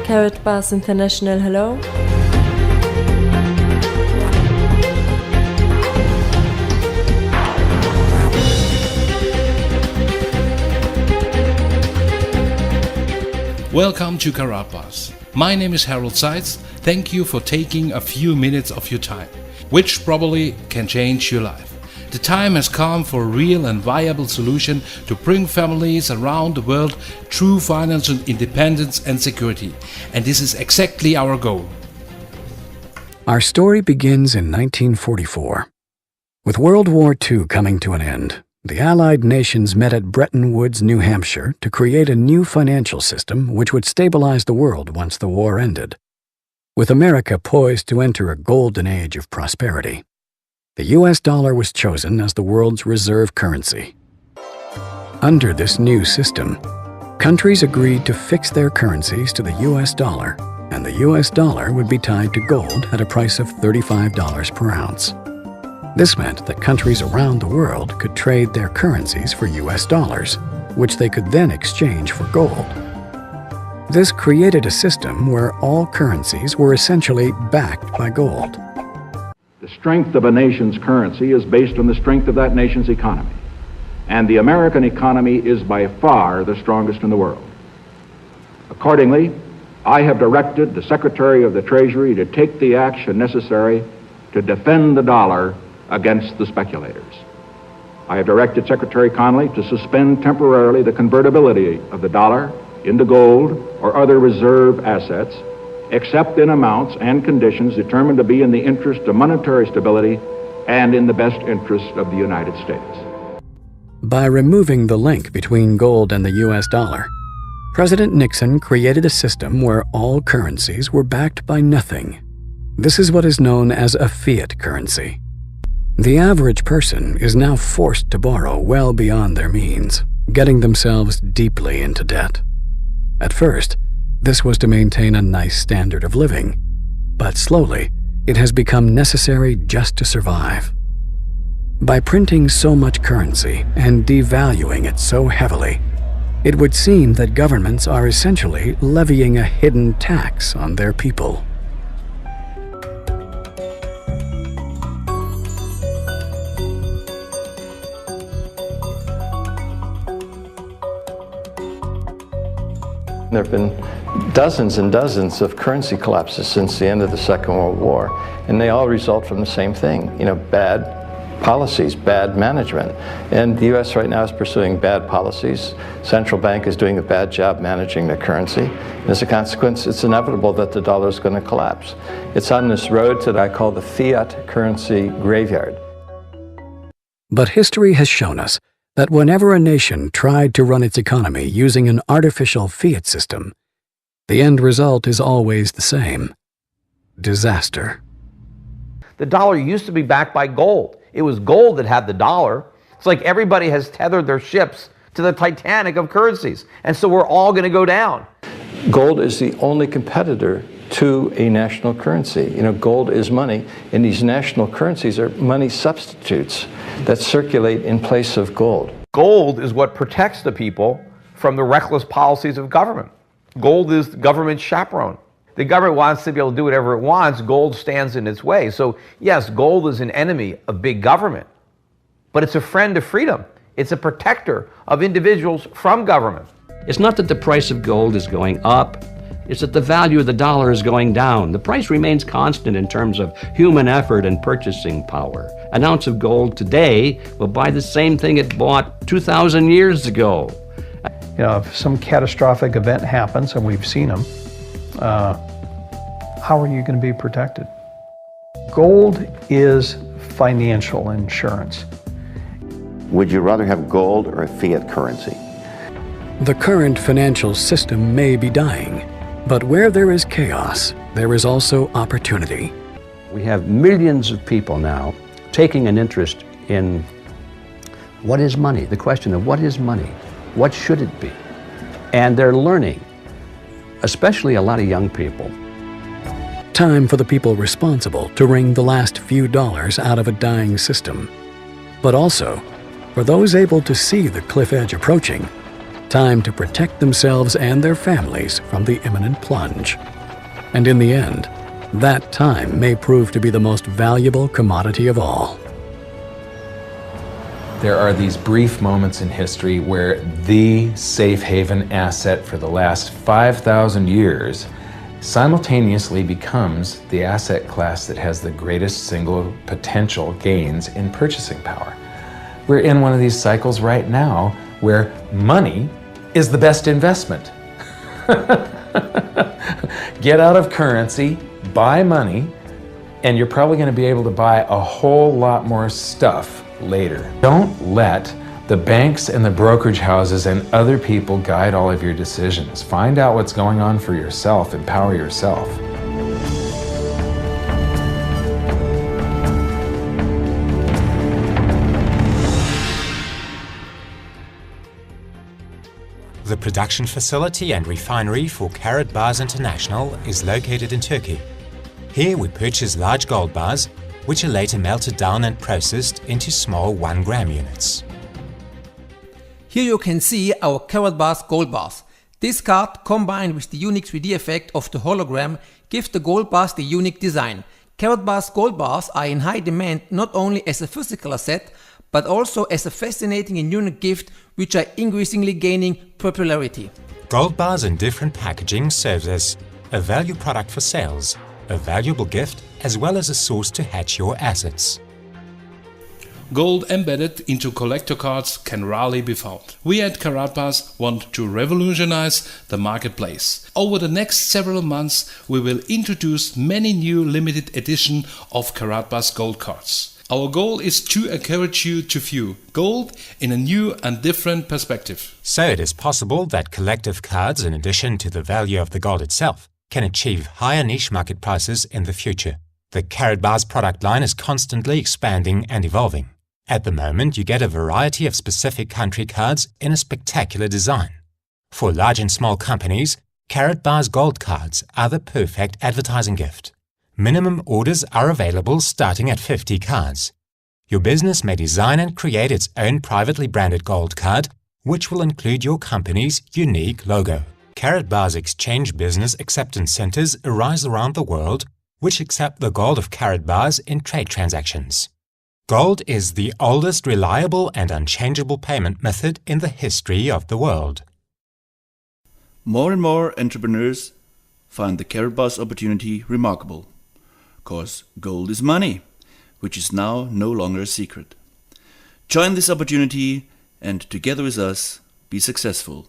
Karatbars International, hello. Welcome to Karatbars. My name is Harold Seitz. Thank you for taking a few minutes of your time, which probably can change your life. The time has come for a real and viable solution to bring families around the world true financial independence and security. And this is exactly our goal. Our story begins in 1944. With World War II coming to an end, the Allied nations met at Bretton Woods, New Hampshire, to create a new financial system which would stabilize the world once the war ended. With America poised to enter a golden age of prosperity, the US dollar was chosen as the world's reserve currency. Under this new system, countries agreed to fix their currencies to the US dollar, and the US dollar would be tied to gold at a price of $35 per ounce. This meant that countries around the world could trade their currencies for US dollars, which they could then exchange for gold. This created a system where all currencies were essentially backed by gold. The strength of a nation's currency is based on the strength of that nation's economy. And the American economy is by far the strongest in the world. Accordingly, I have directed the Secretary of the Treasury to take the action necessary to defend the dollar against the speculators. I have directed Secretary Connally to suspend temporarily the convertibility of the dollar into gold or other reserve assets, except in amounts and conditions determined to be in the interest of monetary stability and in the best interest of the United States. By removing the link between gold and the US dollar, President Nixon created a system where all currencies were backed by nothing. This is what is known as a fiat currency. The average person is now forced to borrow well beyond their means, getting themselves deeply into debt. At first, this was to maintain a nice standard of living, but slowly, it has become necessary just to survive. By printing so much currency and devaluing it so heavily, it would seem that governments are essentially levying a hidden tax on their people. There have been dozens and dozens of currency collapses since the end of the Second World War, and they all result from the same thing, bad policies, bad management. And the US right now is pursuing bad policies. Central bank is doing a bad job managing their currency. And as a consequence, it's inevitable that the dollar is going to collapse. It's on this road that I call the fiat currency graveyard. But history has shown us that whenever a nation tried to run its economy using an artificial fiat system, the end result is always the same: disaster. The dollar used to be backed by gold. It was gold that had the dollar. It's like everybody has tethered their ships to the Titanic of currencies, and so we're all going to go down. Gold is the only competitor to a national currency. Gold is money, and these national currencies are money substitutes that circulate in place of gold. Gold is what protects the people from the reckless policies of government. Gold is the government's chaperone. The government wants to be able to do whatever it wants. Gold stands in its way. So yes, gold is an enemy of big government, but it's a friend of freedom. It's a protector of individuals from government. It's not that the price of gold is going up, it's that the value of the dollar is going down. The price remains constant in terms of human effort and purchasing power. An ounce of gold today will buy the same thing it bought 2,000 years ago. If some catastrophic event happens, and we've seen them, how are you going to be protected? Gold is financial insurance. Would you rather have gold or a fiat currency? The current financial system may be dying, but where there is chaos, there is also opportunity. We have millions of people now taking an interest in what is money, the question of what is money, what should it be? And they're learning, especially a lot of young people. Time for the people responsible to wring the last few dollars out of a dying system. But also, for those able to see the cliff edge approaching, time to protect themselves and their families from the imminent plunge. And in the end, that time may prove to be the most valuable commodity of all. There are these brief moments in history where the safe haven asset for the last 5,000 years simultaneously becomes the asset class that has the greatest single potential gains in purchasing power. We're in one of these cycles right now where money is the best investment. Get out of currency, buy money, and you're probably going to be able to buy a whole lot more stuff later. Don't let the banks and the brokerage houses and other people guide all of your decisions. Find out what's going on for yourself. Empower yourself. The production facility and refinery for Karatbars International is located in Turkey. Here we purchase large gold bars, which are later melted down and processed into small 1 gram units. Here you can see our Karatbars gold bars. This card, combined with the unique 3D effect of the hologram, gives the gold bars the unique design. Karatbars gold bars are in high demand not only as a physical asset, but also as a fascinating and unique gift which are increasingly gaining popularity. Gold bars in different packaging serves as a value product for sales, a valuable gift, as well as a source to hedge your assets. Gold embedded into collector cards can rarely be found. We at Karatbars want to revolutionize the marketplace. Over the next several months we will introduce many new limited edition of Karatbars gold cards. Our goal is to encourage you to view gold in a new and different perspective. So it is possible that collective cards, in addition to the value of the gold itself, can achieve higher niche market prices in the future. The Karatbars product line is constantly expanding and evolving. At the moment, you get a variety of specific country cards in a spectacular design. For large and small companies, Karatbars gold cards are the perfect advertising gift. Minimum orders are available starting at 50 cards. Your business may design and create its own privately branded gold card, which will include your company's unique logo. Karatbars exchange business acceptance centers arise around the world, which accept the gold of Karatbars in trade transactions. Gold is the oldest reliable and unchangeable payment method in the history of the world. More and more entrepreneurs find the Karatbars opportunity remarkable. Because gold is money, which is now no longer a secret. Join this opportunity and together with us, be successful.